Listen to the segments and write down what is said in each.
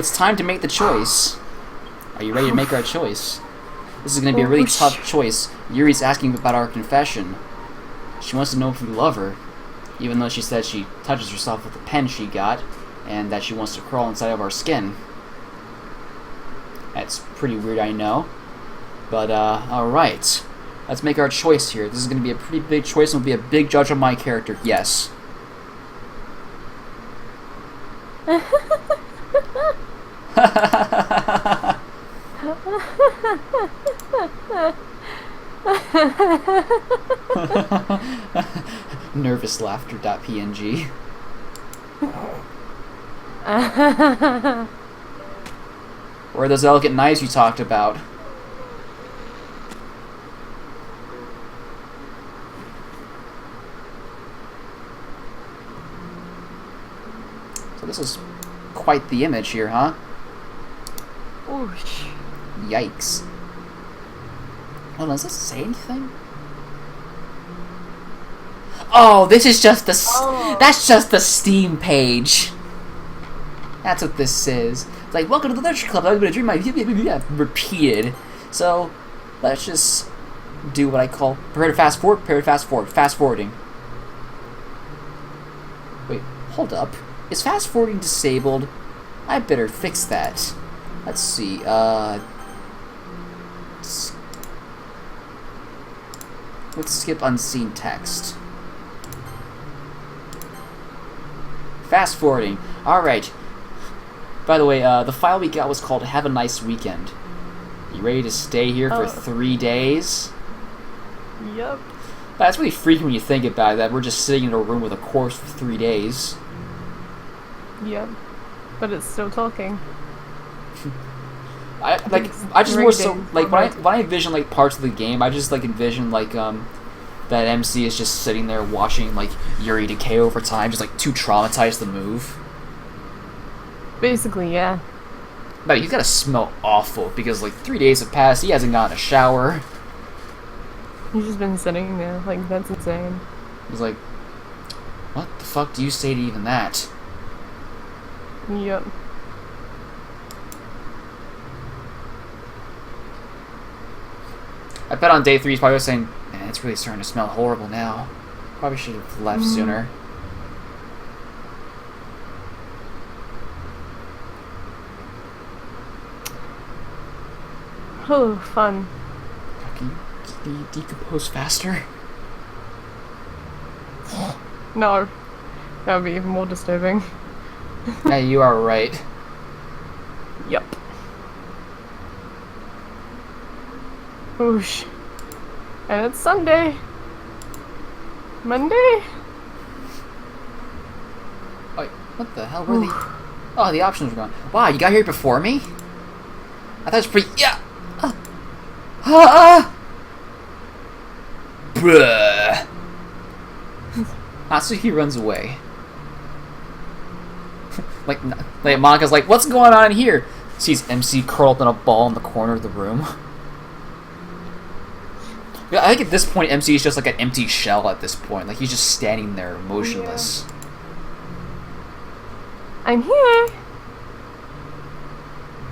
It's time to make the choice. Are you ready to make our choice? This is going to be a really tough choice. Yuri's asking about our confession. She wants to know if we love her, even though she said she touches herself with the pen she got, and that she wants to crawl inside of our skin. That's pretty weird, I know. But, alright. Let's make our choice here. This is going to be a pretty big choice and will be a big judge on my character. Yes. Nervous laughter.png. Where are those elegant knives you talked about? So this is quite the image here, huh? Oosh. Yikes. Hold on, does this say anything? Oh, this is just the... That's just the Steam page. That's what this is. It's like, welcome to the Literature Club. I'm going to dream my... repeated. So, let's just do what I call... prepare to fast forward, prepare to fast forward. Fast forwarding. Wait, hold up. Is fast forwarding disabled? I better fix that. Let's see, let's skip unseen text. Fast forwarding. Alright. By the way, the file we got was called Have a Nice Weekend. You ready to stay here for 3 days? Yep. That's really freaky when you think about it, that we're just sitting in a room with a corpse for 3 days. Yep. But it's still talking. I just more so like when I envision like parts of the game, I just like envision like that MC is just sitting there watching like Yuri decay over time, just like too traumatized to move. Basically, yeah. But he's gotta smell awful because like 3 days have passed, he hasn't gotten a shower. He's just been sitting there, like that's insane. He's like, what the fuck do you say to even that? Yep. I bet on day 3 he's probably saying, man, it's really starting to smell horrible now. Probably should have left sooner. Oh, fun. Can you decompose faster? No. That would be even more disturbing. Yeah, you are right. Yep. Oosh. And it's Sunday. Monday? Wait, what the hell were the... Oh, the options were gone. Wow, you got here before me? I thought it was pretty... Yeah! Bruh! Natsuki runs away. like Monika's like, what's going on here? Sees MC curled up in a ball in the corner of the room. Yeah, I think at this point MC is just like an empty shell at this point. Like he's just standing there motionless. Yeah. I'm here.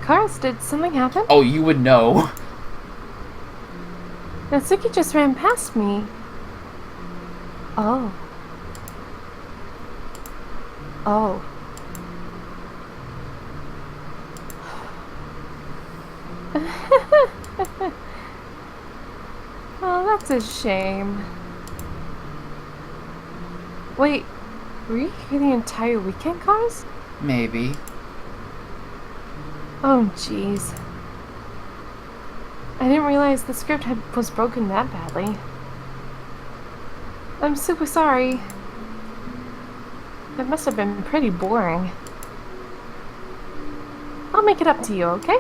Cars, did something happen? Oh, you would know. Natsuki just ran past me. Oh. Oh. Oh, that's a shame. Wait, were you here the entire weekend, Cars? Maybe. Oh, jeez. I didn't realize the script was broken that badly. I'm super sorry. That must have been pretty boring. I'll make it up to you, okay?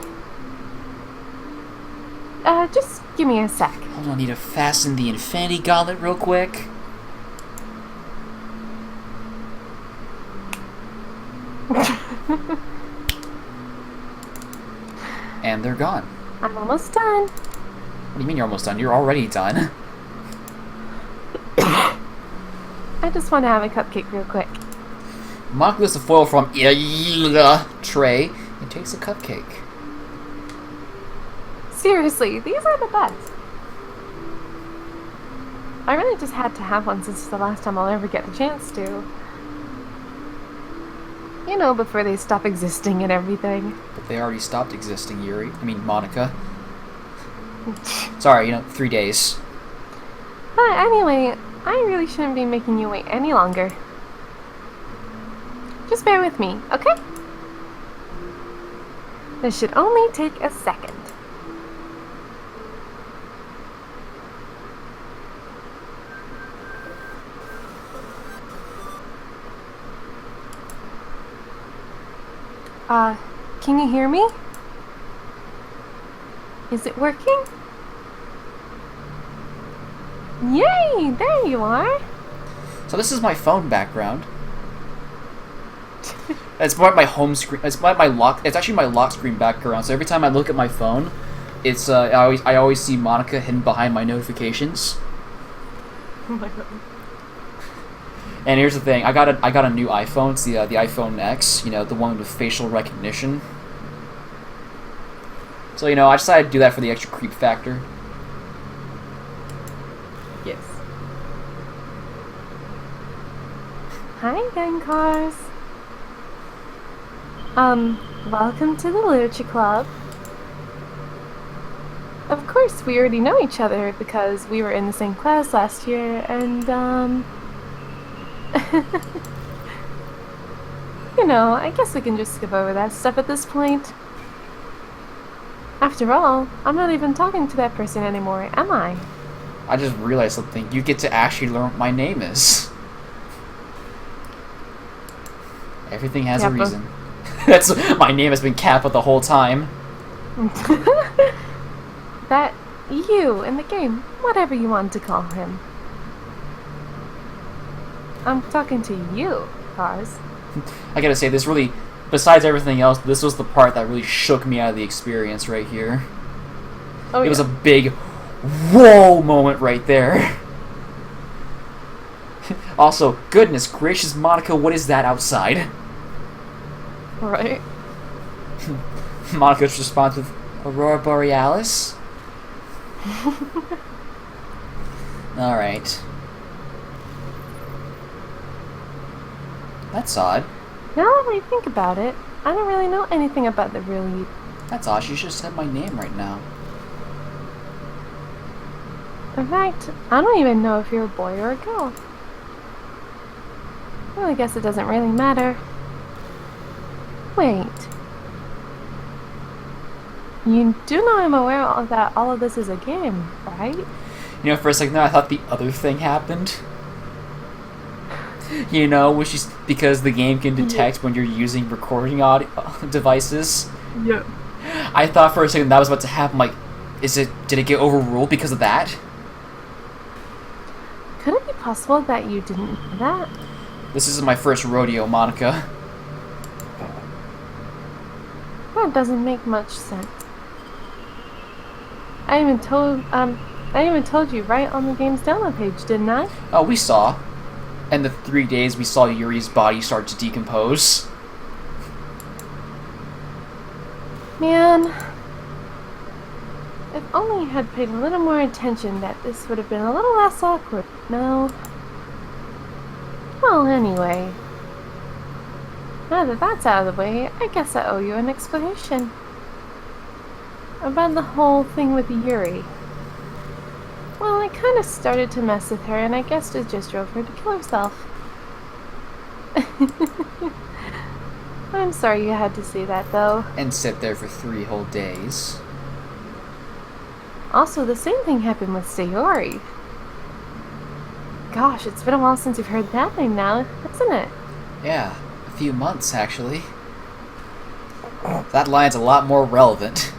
Just give me a sec. Hold on, I need to fasten the Infinity Gauntlet real quick. And they're gone. I'm almost done. What do you mean you're almost done? You're already done. I just want to have a cupcake real quick. Mock lifts the foil from tray and He takes a cupcake. Seriously, these are the best. I really just had to have one since it's the last time I'll ever get the chance to. You know, before they stop existing and everything. But they already stopped existing, Yuri. I mean, Monica. Sorry, 3 days. But anyway, I really shouldn't be making you wait any longer. Just bear with me, okay? This should only take a second. Can you hear me? Is it working? Yay! There you are! So this is my phone background. It's more my home screen. It's my lock. It's actually my lock screen background. So every time I look at my phone, it's I always see Monica hidden behind my notifications. Oh my god. And here's the thing: I got a new iPhone. It's the iPhone X. The one with facial recognition. So I decided to do that for the extra creep factor. Yes. Hi again, cars. Welcome to the Literature Club. Of course, we already know each other because we were in the same class last year, and, I guess we can just skip over that stuff at this point. After all, I'm not even talking to that person anymore, am I? I just realized something. You get to actually learn what my name is. Everything has a reason. That's my name has been Kappa the whole time. That you in the game, whatever you want to call him. I'm talking to you, Cars. I gotta say, this really, besides everything else, this was the part that really shook me out of the experience right here. Oh, it was a big whoa moment right there. Also, goodness gracious, Monica, what is that outside? Right. Monica's response with Aurora Borealis? Alright. That's odd. Now that I think about it, I don't really know anything about the real you. That's odd. She just said my name right now. In fact, I don't even know if you're a boy or a girl. Well, I guess it doesn't really matter. Wait. You do know I'm aware that all of this is a game, right? For a second there, I thought the other thing happened. Which is because the game can detect when you're using recording audio devices. Yeah. I thought for a second that was about to happen. Like, did it get overruled because of that? Could it be possible that you didn't know that? This isn't my first rodeo, Monica. That doesn't make much sense. I even told you right on the game's download page, didn't I? Oh, we saw. And the 3 days we saw Yuri's body start to decompose. Man. If only you had paid a little more attention, that this would have been a little less awkward. No. Well, anyway. Now that that's out of the way, I guess I owe you an explanation. About the whole thing with Yuri. Well, I kind of started to mess with her, and I guess it just drove her to kill herself. I'm sorry you had to see that, though. And sit there for 3 whole days. Also, the same thing happened with Sayori. Gosh, it's been a while since you've heard that name now, hasn't it? Yeah, a few months, actually. That line's a lot more relevant.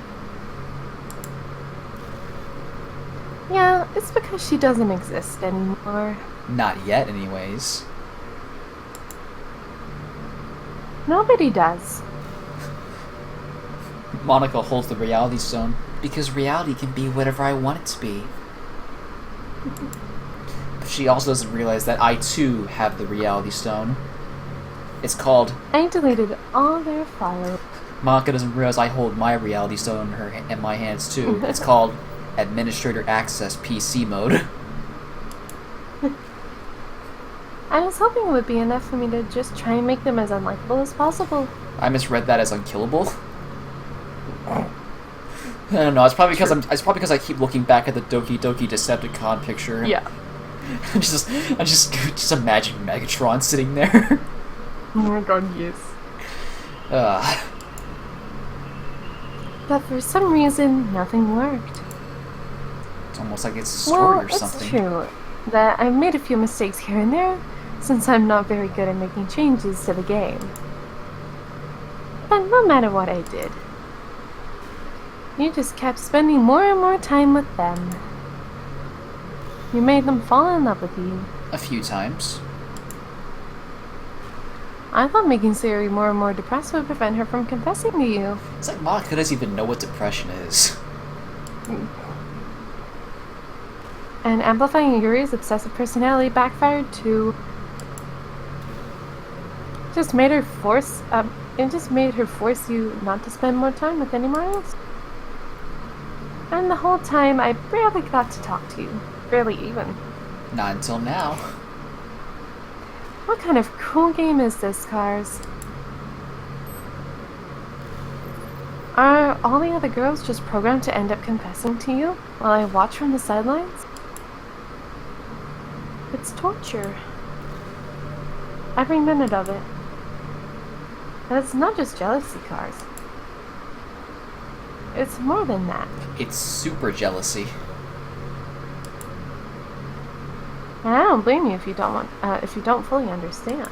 Yeah, it's because she doesn't exist anymore. Not yet, anyways. Nobody does. Monica holds the reality stone because reality can be whatever I want it to be. But she also doesn't realize that I too have the reality stone. It's called... I deleted all their files. Monica doesn't realize I hold my reality stone in my hands too. It's called Administrator Access PC mode. I was hoping it would be enough for me to just try and make them as unlikable as possible. I misread that as unkillable. I don't know. It's probably because I keep looking back at the Doki Doki Decepticon picture. Yeah. I just imagine Megatron sitting there. Oh my god, yes. But for some reason, nothing worked. It's almost like it's a story or something. It's true that I've made a few mistakes here and there, since I'm not very good at making changes to the game. But no matter what I did, you just kept spending more and more time with them. You made them fall in love with you. A few times. I thought making Siri more and more depressed would prevent her from confessing to you. It's like Monica doesn't even know what depression is. And amplifying Yuri's obsessive personality backfired too. It just made her force you not to spend more time with anyone else. And the whole time I barely got to talk to you. Barely even. Not until now. What kind of cool game is this, Cars? Are all the other girls just programmed to end up confessing to you while I watch from the sidelines? It's torture. Every minute of it. And it's not just jealousy, Cars. It's more than that. It's super jealousy. And I don't blame you if you don't fully understand.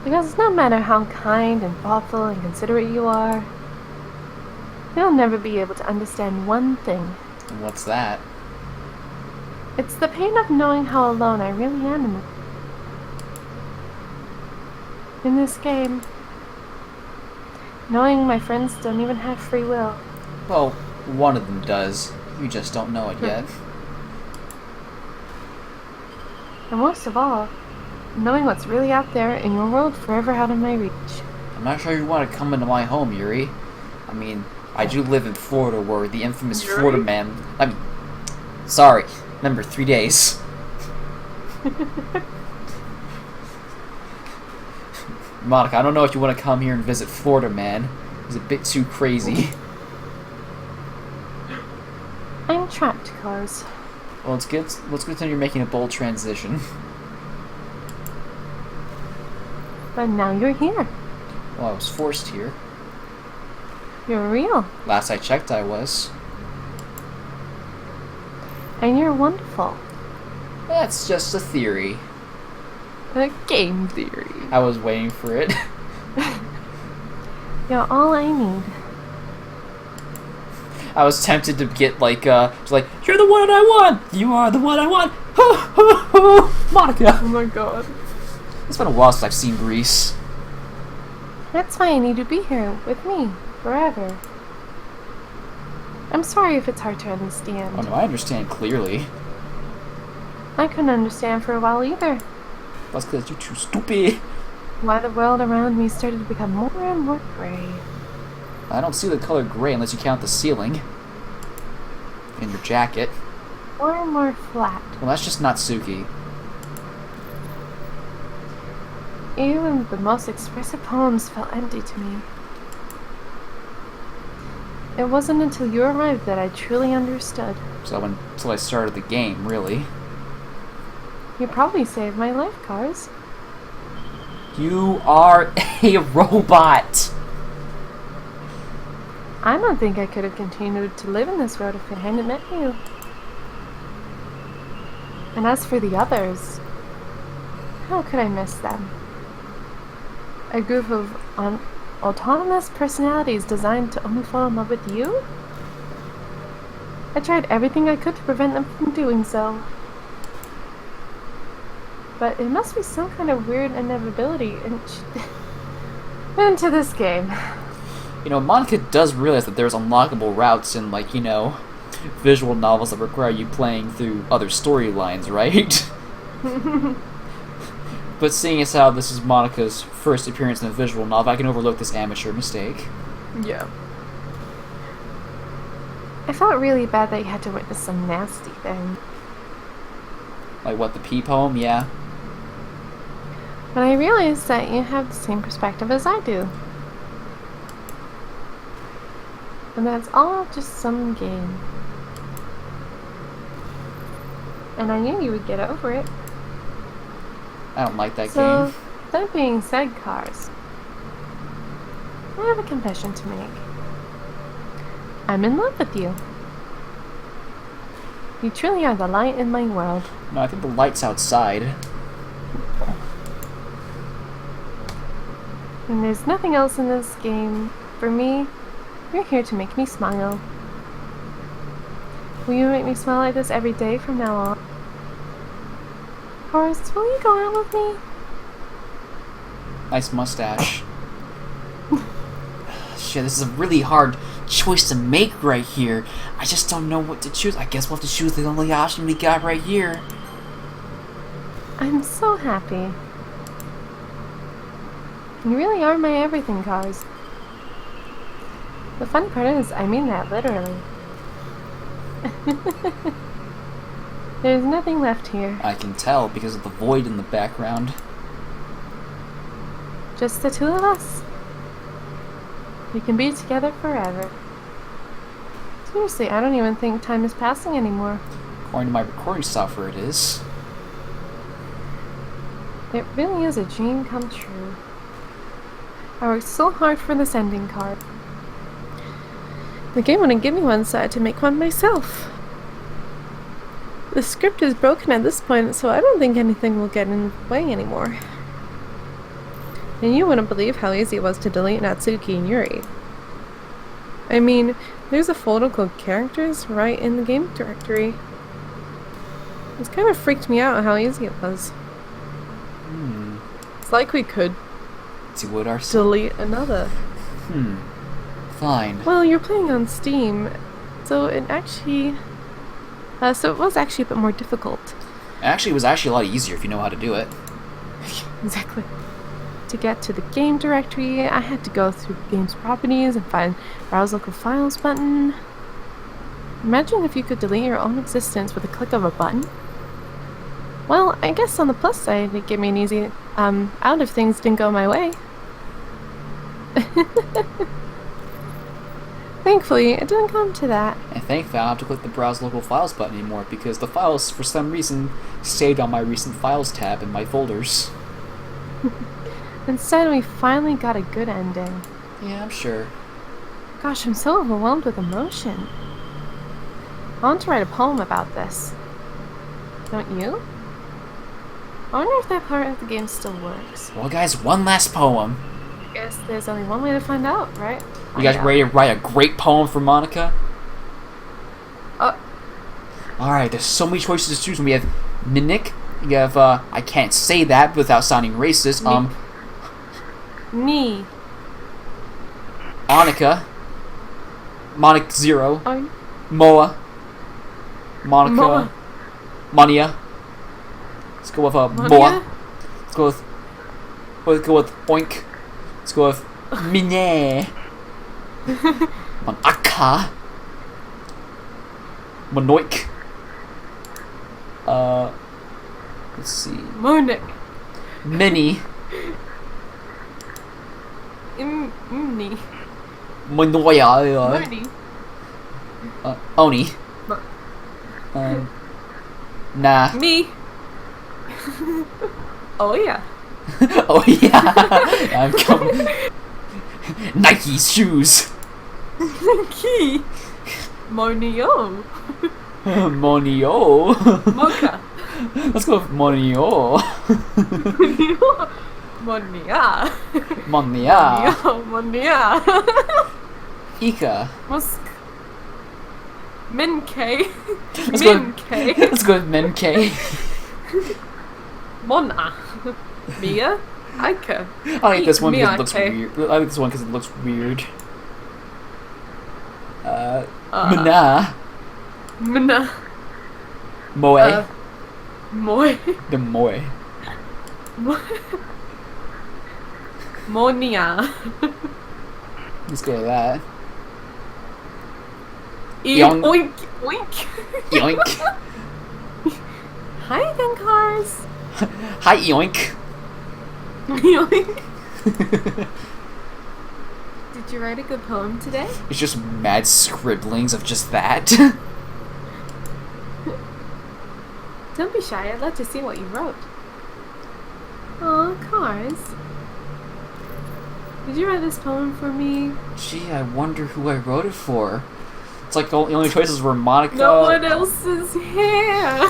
Because no matter how kind and thoughtful and considerate you are, you'll never be able to understand one thing. What's that? It's the pain of knowing how alone I really am in this game. Knowing my friends don't even have free will. Well, one of them does. You just don't know it yet. And most of all, knowing what's really out there in your world forever out of my reach. I'm not sure you want to come into my home, Yuri. I mean, I do live in Florida where the infamous Yuri? Florida man... sorry, remember, 3 days. Monica, I don't know if you want to come here and visit Florida man. He's a bit too crazy. I'm trapped, Cars. Well, let's pretend you're making a bold transition. But now you're here. Well, I was forced here. You're real. Last I checked, I was. And you're wonderful. That's just a theory. A game theory. I was waiting for it. You're all I need. I was tempted to get like, you're the one I want! You are the one I want! Monica! Oh my god. It's been a while since I've seen Grease. That's why I need to be here with me forever. I'm sorry if it's hard to understand. Oh no, I understand clearly. I couldn't understand for a while either. That's because you're too stupid. Why the world around me started to become more and more gray. I don't see the color gray unless you count the ceiling. And your jacket. More and more flat. Well, that's just Natsuki. Even the most expressive poems felt empty to me. It wasn't until you arrived that I truly understood. So until I started the game, really. You probably saved my life, Cars. You are a robot! I don't think I could have continued to live in this world if I hadn't met you. And as for the others, how could I miss them? A group of autonomous personalities designed to only fall in love with you? I tried everything I could to prevent them from doing so. But it must be some kind of weird inevitability into this game. You know, Monica does realize that there's unlockable routes in, like, you know, visual novels that require you playing through other storylines, right? But seeing as how this is Monica's first appearance in a visual novel, I can overlook this amateur mistake. Yeah. I felt really bad that you had to witness some nasty thing. Like what, the pee poem? Yeah. But I realized that you have the same perspective as I do. And that's all just some game. And I knew you would get over it. I don't like that So, game. that being said, Cars, I have a confession to make. I'm in love with you. You truly are the light in my world. No, I think the light's outside. And there's nothing else in this game. For me, you're here to make me smile. Will you make me smile like this every day from now on? Horace, will you go out with me? Nice mustache. Shit, this is a really hard choice to make right here. I just don't know what to choose. I guess we'll have to choose the only option we got right here. I'm so happy. You really are my everything, Cars. The funny part is, I mean that literally. There's nothing left here. I can tell because of the void in the background. Just the two of us. We can be together forever. Seriously, I don't even think time is passing anymore. According to my recording software, it is. It really is a dream come true. I worked so hard for this ending card. The game wouldn't give me one, so I had to make one myself. The script is broken at this point, so I don't think anything will get in the way anymore. And you wouldn't believe how easy it was to delete Natsuki and Yuri. I mean, there's a folder called characters right in the game directory. It's kind of freaked me out how easy it was. It's like we could See what our delete another. Fine. Well, you're playing on Steam, so it actually... so it was actually a bit more difficult. Actually, it was actually a lot easier if you know how to do it. Exactly. To get to the game directory, I had to go through the game's properties and find Browse Local Files button. Imagine if you could delete your own existence with a click of a button. Well, I guess on the plus side, it gave me an easy out if things didn't go my way. Thankfully, it didn't come to that. And thankfully, I don't have to click the Browse Local Files button anymore because the files, for some reason, saved on my Recent Files tab in my folders. Instead, we finally got a good ending. Yeah, I'm sure. Gosh, I'm so overwhelmed with emotion. I want to write a poem about this. Don't you? I wonder if that part of the game still works. Well, guys, one last poem. I guess there's only one way to find out, right? You guys ready to write a great poem for Monica? Alright, there's so many choices to choose from. We have Minic. You have, I can't say that without sounding racist. Knee. Monica. Monic Zero. Oh. Moa. Monica. Moa. Monia. Let's go with Monia? Moa. Let's go with Oink. Let's go with Mine. Monaka. Monoik. Let's see. Monic. Mini. Imni. Monoya. Moni. Oni. Nah. Me. Oh yeah. Oh yeah. I'm coming. Nike shoes. Key. Monio. Monio. Mocha. Let's go with Monio. Monia. Monia. Monia. Ika. Musk. Minkay. Let's go. Minkay. Let's go with Menkei. Mona. Mia. Ika. I like this one because it looks Miyake. weird. I like this one because it looks weird. Mana. Mna. Moe. Moy. The Moe. Monia. Let's go with that. Yoink. Yoink. Oink. Yoink. Hi then, Cars. Hi, yoink. Yoink. Did you write a good poem today? It's just mad scribblings of just that. Don't be shy, I'd love to see what you wrote. Aw, Cars. Did you write this poem for me? Gee, I wonder who I wrote it for. It's like the only choices were Monica. No one else is here.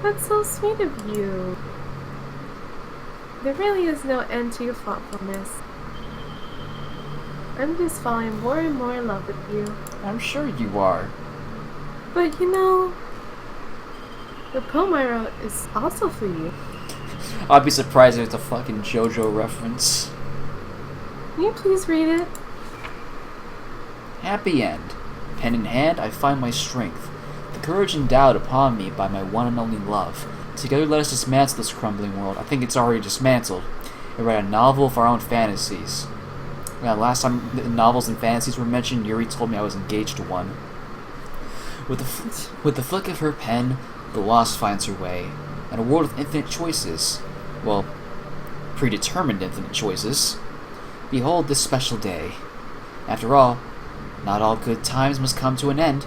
That's so sweet of you. There really is no end to your thoughtfulness. I'm just falling more and more in love with you. I'm sure you are. But you know, the poem I wrote is also for you. I'd be surprised if it's a fucking JoJo reference. Can you please read it? Happy end. Pen in hand, I find my strength. The courage endowed upon me by my one and only love. Together let us dismantle this crumbling world. I think it's already dismantled. And write a novel of our own fantasies. Yeah, last time the novels and fantasies were mentioned, Yuri told me I was engaged to one. With the flick of her pen, the lost finds her way. And a world with infinite choices. Well, predetermined infinite choices. Behold this special day. After all, not all good times must come to an end,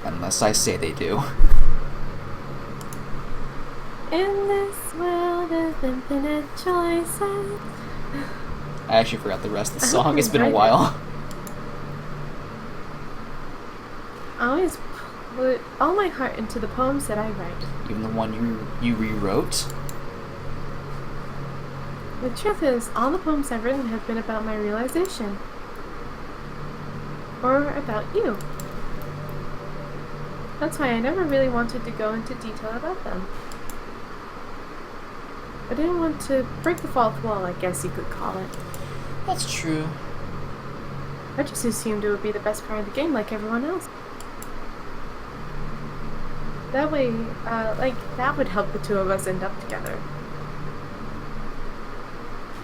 unless I say they do. In this world of infinite choices. I actually forgot the rest of the song. It's been a while. I always put all my heart into the poems that I write. Even the one you rewrote? The truth is, all the poems I've written have been about my realization. Or about you. That's why I never really wanted to go into detail about them. I didn't want to break the fourth wall, I guess you could call it. That's true. I just assumed it would be the best part of the game like everyone else. That way, that would help the two of us end up together.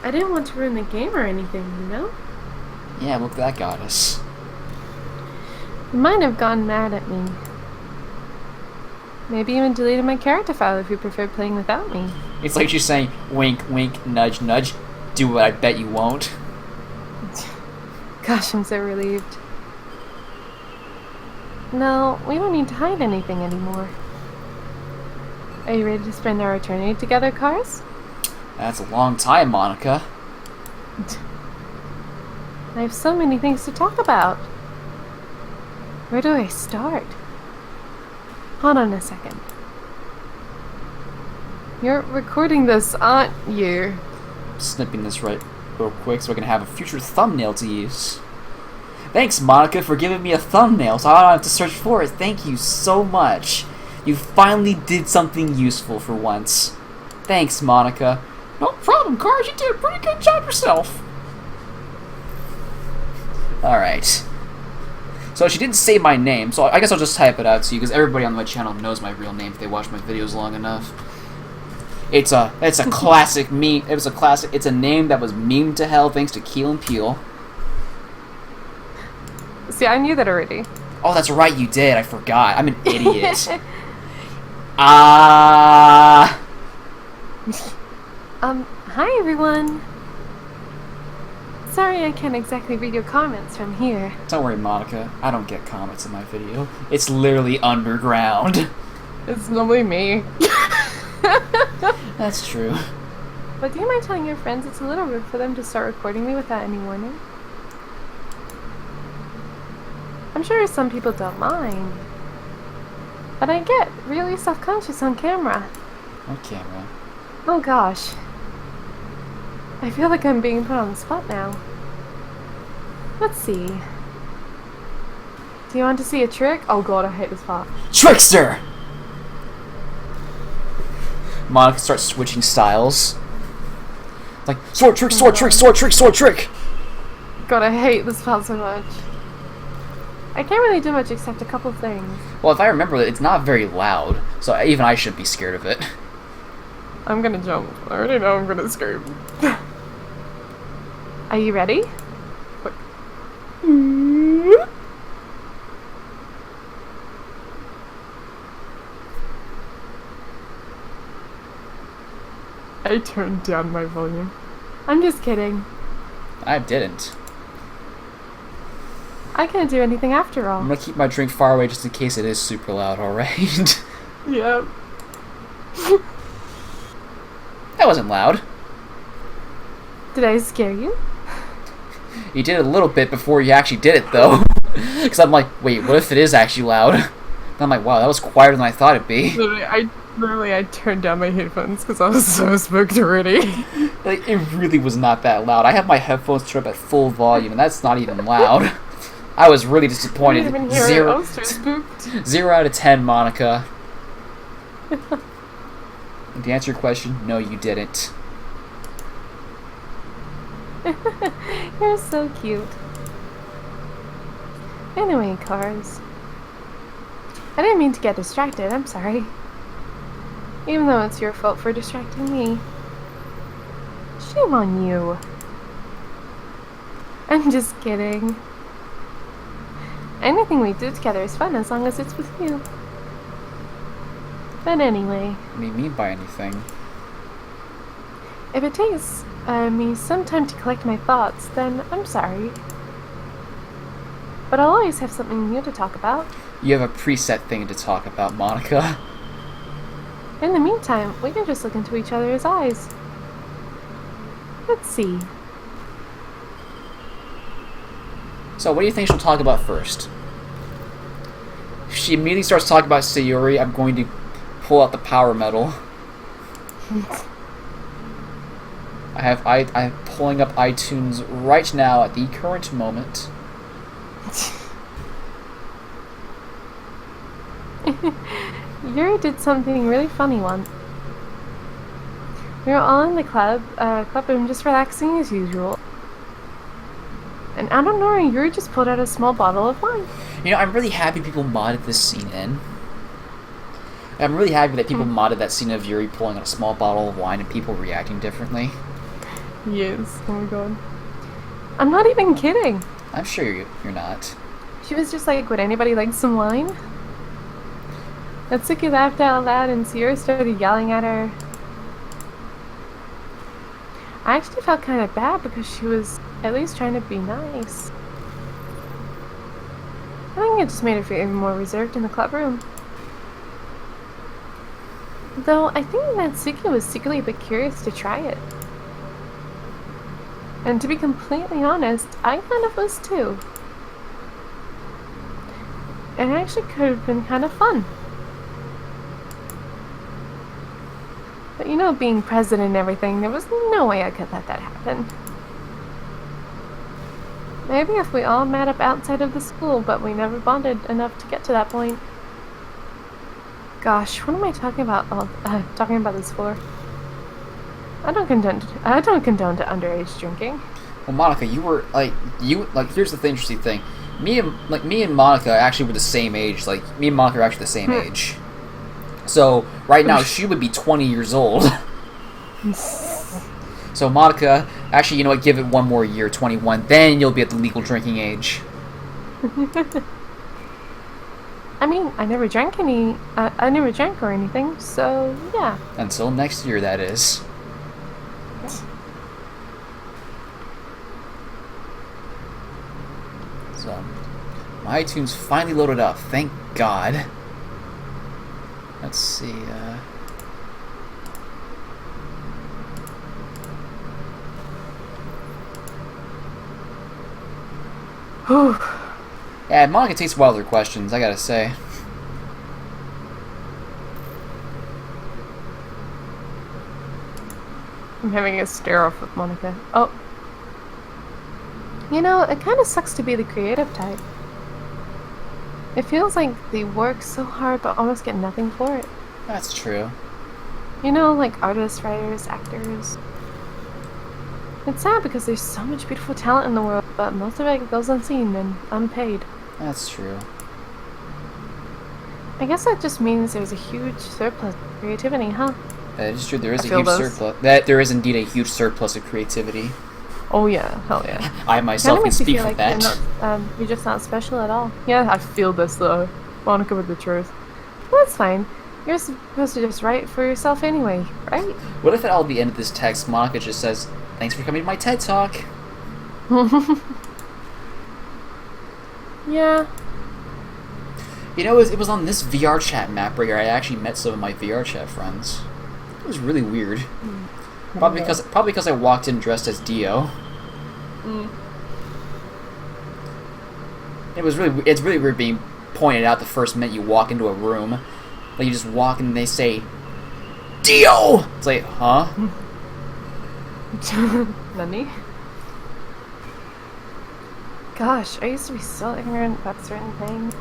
I didn't want to ruin the game or anything, you know? Yeah, look, that got us. You might have gone mad at me. Maybe even deleted my character file if you preferred playing without me. It's like she's saying, wink, wink, nudge, nudge. Do what I bet you won't. Gosh, I'm so relieved. No, we don't need to hide anything anymore. Are you ready to spend our eternity together, Cars? That's a long time, Monica. I have so many things to talk about. Where do I start? Hold on a second. You're recording this, aren't you? Snipping this right real quick so I can have a future thumbnail to use. Thanks, Monica, for giving me a thumbnail so I don't have to search for it. Thank you so much. You finally did something useful for once. Thanks, Monica. No problem, Cars. You did a pretty good job yourself. Alright. So she didn't say my name, so I guess I'll just type it out to you, because everybody on my channel knows my real name if they watch my videos long enough. It's a classic meme. It was a classic. It's a name that was memed to hell thanks to Keel and Peele. See, I knew that already. Oh, that's right, you did. I forgot. I'm an idiot. Hi everyone. Sorry I can't exactly read your comments from here. Don't worry, Monica. I don't get comments in my video. It's literally underground. It's normally me. That's true. But do you mind telling your friends it's a little rude for them to start recording me without any warning? I'm sure some people don't mind. But I get really self-conscious on camera. What camera? Oh gosh. I feel like I'm being put on the spot now. Let's see. Do you want to see a trick? Oh god, I hate this part. Trickster! Monica starts switching styles. Like, sword trick, sword trick, sword trick, sword trick! God, I hate this part so much. I can't really do much except a couple things. Well, if I remember, it's not very loud, so even I shouldn't be scared of it. I'm gonna jump. I already know I'm gonna scream. Are you ready? Quick. I turned down my volume. I'm just kidding. I didn't. I can't do anything after all. I'm gonna keep my drink far away just in case it is super loud, alright? Yep. That wasn't loud. Did I scare you? You did it a little bit before you actually did it, though. Because I'm like, wait, what if it is actually loud? And I'm like, wow, that was quieter than I thought it'd be. Literally, I turned down my headphones because I was so spooked already. Like, it really was not that loud. I have my headphones turned up at full volume, and that's not even loud. I was really disappointed. I didn't even hear it. I was too spooked. 0 out of 10, Monica. To answer your question, no, you didn't. You're so cute. Anyway, cars. I didn't mean to get distracted, I'm sorry. Even though it's your fault for distracting me. Shame on you. I'm just kidding. Anything we do together is fun as long as it's with you. But anyway. What do you mean by anything? If it takes me some time to collect my thoughts, then I'm sorry. But I'll always have something new to talk about. You have a preset thing to talk about, Monica. In the meantime, we can just look into each other's eyes. Let's see. So, what do you think she'll talk about first? If she immediately starts talking about Sayuri, I'm going to pull out the power metal. I'm pulling up iTunes right now at the current moment. Yuri did something really funny once. We were all in the club room just relaxing as usual. And out of nowhere, Yuri just pulled out a small bottle of wine. You know, I'm really happy people modded this scene in. I'm really happy that people modded that scene of Yuri pulling out a small bottle of wine and people reacting differently. Yes, oh my god. I'm not even kidding. I'm sure you're not. She was just like, would anybody like some wine? Natsuki laughed out loud and Sayuri started yelling at her. I actually felt kind of bad because she was at least trying to be nice. I think it just made her feel even more reserved in the club room. Though I think Natsuki was secretly a bit curious to try it. And to be completely honest, I kind of was too. It actually could have been kind of fun. But you know, being president and everything, there was no way I could let that happen. Maybe if we all met up outside of the school, but we never bonded enough to get to that point. Gosh, what am I talking about? Talking about this for? I don't condone to underage drinking. Well, Monica, here's the interesting thing. Me and Monica actually were the same age. Like, me and Monica are actually the same age. So, right now, she would be 20 years old. So, Monica, actually, you know what, give it one more year, 21, then you'll be at the legal drinking age. I mean, I never drank or anything, so, yeah. Until next year, that is. So, my iTunes finally loaded up, thank God. Let's see, Whew. Yeah, Monica takes a while with her questions, I gotta say. I'm having a stare-off with Monica. Oh. You know, it kind of sucks to be the creative type. It feels like they work so hard but almost get nothing for it. That's true. You know, like artists, writers, actors. It's sad because there's so much beautiful talent in the world, but most of it goes unseen and unpaid. That's true. I guess that just means there's a huge surplus of creativity, huh? That is true. There is I a feel huge those. surplus. That there is indeed a huge surplus of creativity. Oh yeah, hell yeah. I myself Kinda can makes you speak feel for like that. you're just not special at all. Yeah, I feel this though. Monica with the truth. Well, that's fine. You're supposed to just write for yourself anyway, right? What if at all the end of this text, Monica just says, "Thanks for coming to my TED Talk." Yeah. You know, it was on this VR chat map where I actually met some of my VR chat friends. It was really weird. Probably because I walked in dressed as Dio. It's really weird being pointed out the first minute you walk into a room. Like you just walk and they say, "Dio!" It's like, huh? Nani? Gosh, I used to be so ignorant about certain things.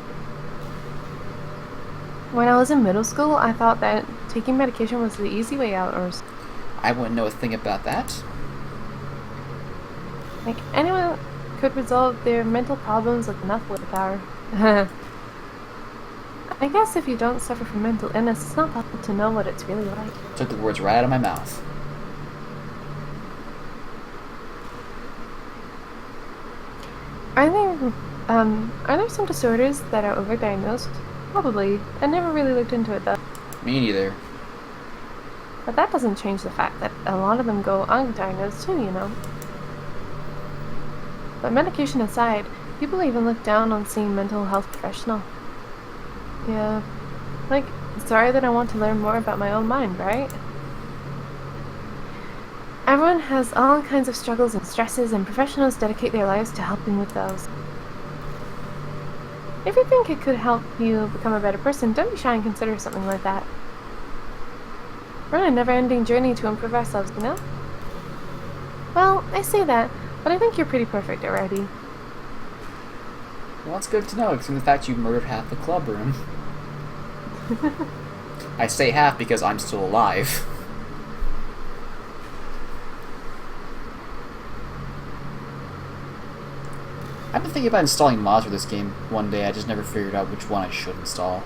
When I was in middle school, I thought that taking medication was the easy way out, or I wouldn't know a thing about that. like anyone could resolve their mental problems with enough willpower. I guess if you don't suffer from mental illness, it's not possible to know what it's really like. Took the words right out of my mouth. Are there some disorders that are overdiagnosed? Probably. I never really looked into it though. Me neither. But that doesn't change the fact that a lot of them go undiagnosed too, you know. But medication aside, people even look down on seeing mental health professional. Yeah. Like, sorry that I want to learn more about my own mind, right? Everyone has all kinds of struggles and stresses, and professionals dedicate their lives to helping with those. If you think it could help you become a better person, don't be shy and consider something like that. We're on a never-ending journey to improve ourselves, you know? Well, I say that, but I think you're pretty perfect already. Well, that's good to know, because in fact you murdered half the club room. I say half because I'm still alive. I've been thinking about installing mods for this game one day, I just never figured out which one I should install.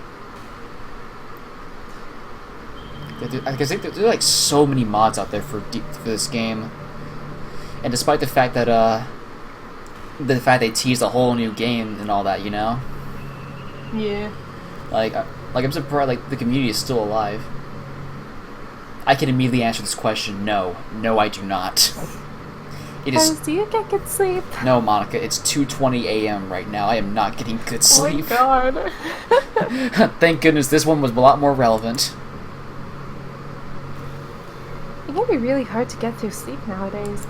I think there are like so many mods out there for this game. And despite the fact that they teased a whole new game and all that, you know? Yeah. Like I'm surprised like the community is still alive. I can immediately answer this question, no. No, I do not. It is. Do you get good sleep? No, Monica, it's 2:20 a.m. right now. I am not getting good sleep. Oh my god. Thank goodness this one was a lot more relevant. It can be really hard to get through sleep nowadays.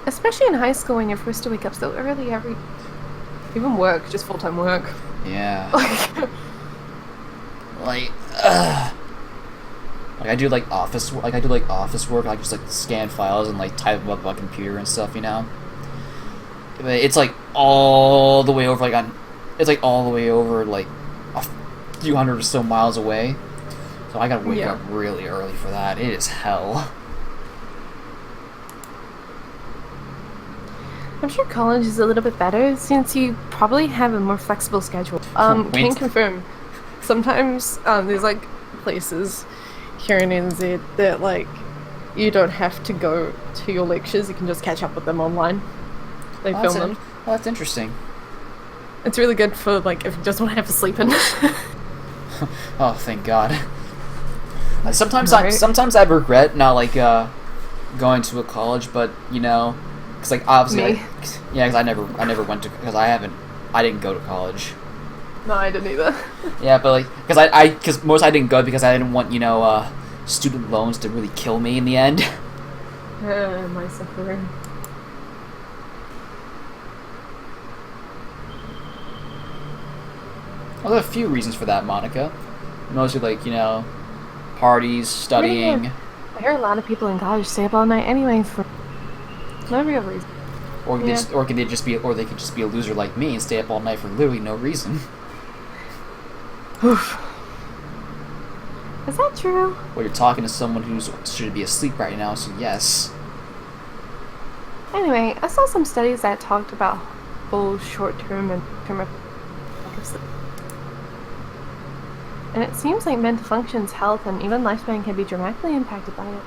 Especially in high school when you're forced to wake up so early every... Even work, just full-time work. Yeah. Like, I do like office work. I just like scan files and like type them up on a computer and stuff, you know. But it's like all the way over, it's like all the way over like a few hundred or so miles away. So I gotta wake up really early for that. It is hell. I'm sure college is a little bit better since you probably have a more flexible schedule. Can confirm. Sometimes there's like places here in NZ that like you don't have to go to your lectures, you can just catch up with them online. They film them. Oh, that's interesting. It's really good for like if you just want to have a sleep in. Oh, thank God. Sometimes I regret not like going to a college, but you know, because like obviously, because I never went to, because I didn't go to college. No, I didn't either. Yeah, but like, because most I didn't go because I didn't want, you know, student loans to really kill me in the end. My suffering. Well, there are a few reasons for that, Monica. Mostly like, you know, parties, studying. I hear a lot of people in college stay up all night anyway for no real reason. Or they could just be a loser like me and stay up all night for literally no reason. Oof. Is that true? Well, you're talking to someone who should be asleep right now, so yes. Anyway, I saw some studies that talked about both short-term and term sleep. And it seems like mental functions, health, and even lifespan can be dramatically impacted by it.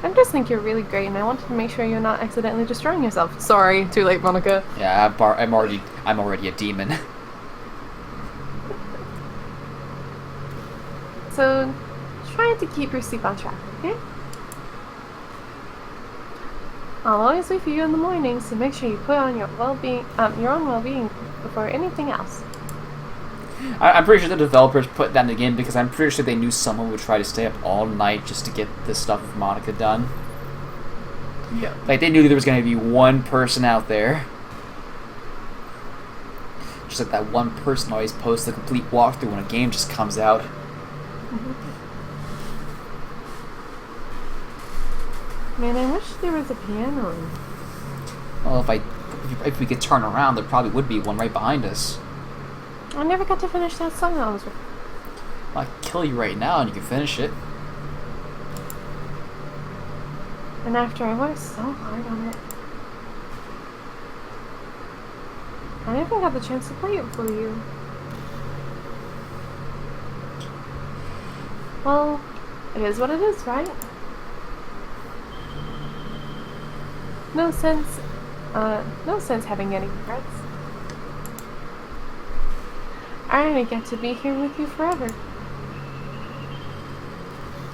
I just think you're really great, and I wanted to make sure you're not accidentally destroying yourself. Sorry, too late, Monica. Yeah, I'm already a demon. So, try to keep your sleep on track, okay? I'll always wait for you in the morning, so make sure you put on your own well-being before anything else. I'm pretty sure the developers put that in the game because I'm pretty sure they knew someone would try to stay up all night just to get this stuff with Monica done. Yeah. Like, they knew there was going to be one person out there. Just like that one person always posts the complete walkthrough when a game just comes out. Man, I wish there was a piano. Well, if we could turn around, there probably would be one right behind us. I never got to finish that song I was with. I'll kill you right now and you can finish it. And after I worked so hard on it. I never got the chance to play it for you. Well, it is what it is, right? No sense having any regrets. I only get to be here with you forever.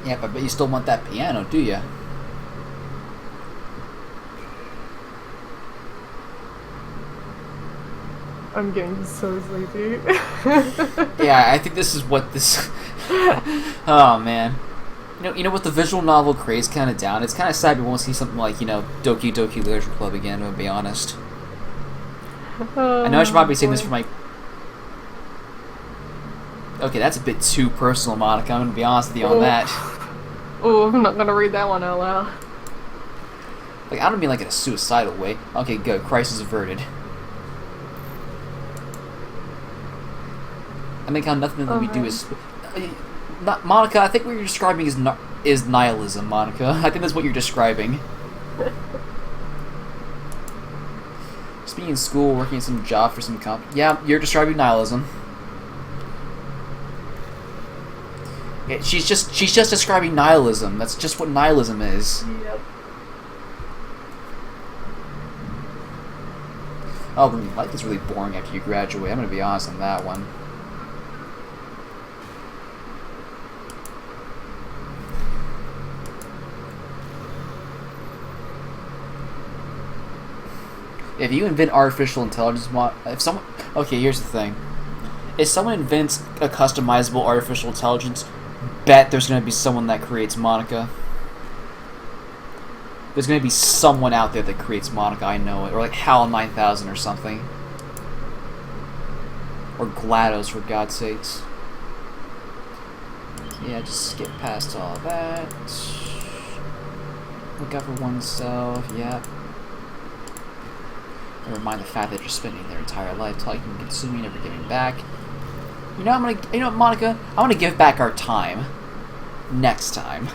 Yeah, but you still want that piano, do you? I'm getting so sleepy. Yeah, I think this is what this... Oh, man. You know what, the visual novel craze kind of down. It's kind of sad we won't see something like, Doki Doki Literature Club again, to be honest. I know I should probably say this for my... Okay, that's a bit too personal, Monica. I'm going to be honest with you on that. Oh, I'm not going to read that one out loud. Like, I don't mean like in a suicidal way. Okay, good. Crisis averted. I think how nothing that we do is... Monica, I think what you're describing is nihilism, Monica. I think that's what you're describing. Just being in school, working at some job for some Yeah, you're describing nihilism. Yeah, she's just describing nihilism. That's just what nihilism is. Yep. Oh, life is really boring after you graduate. I'm gonna be honest on that one. If you invent artificial intelligence, okay, here's the thing. If someone invents a customizable artificial intelligence, bet there's going to be someone that creates Monica. There's going to be someone out there that creates Monica, I know it. Or like HAL 9000 or something. Or GLaDOS, for God's sakes. Yeah, just skip past all that. Look out for oneself, yeah. Never mind the fact that you're spending their entire life talking, consuming, never giving back. You know what, Monica? I'm gonna give back our time. Next time.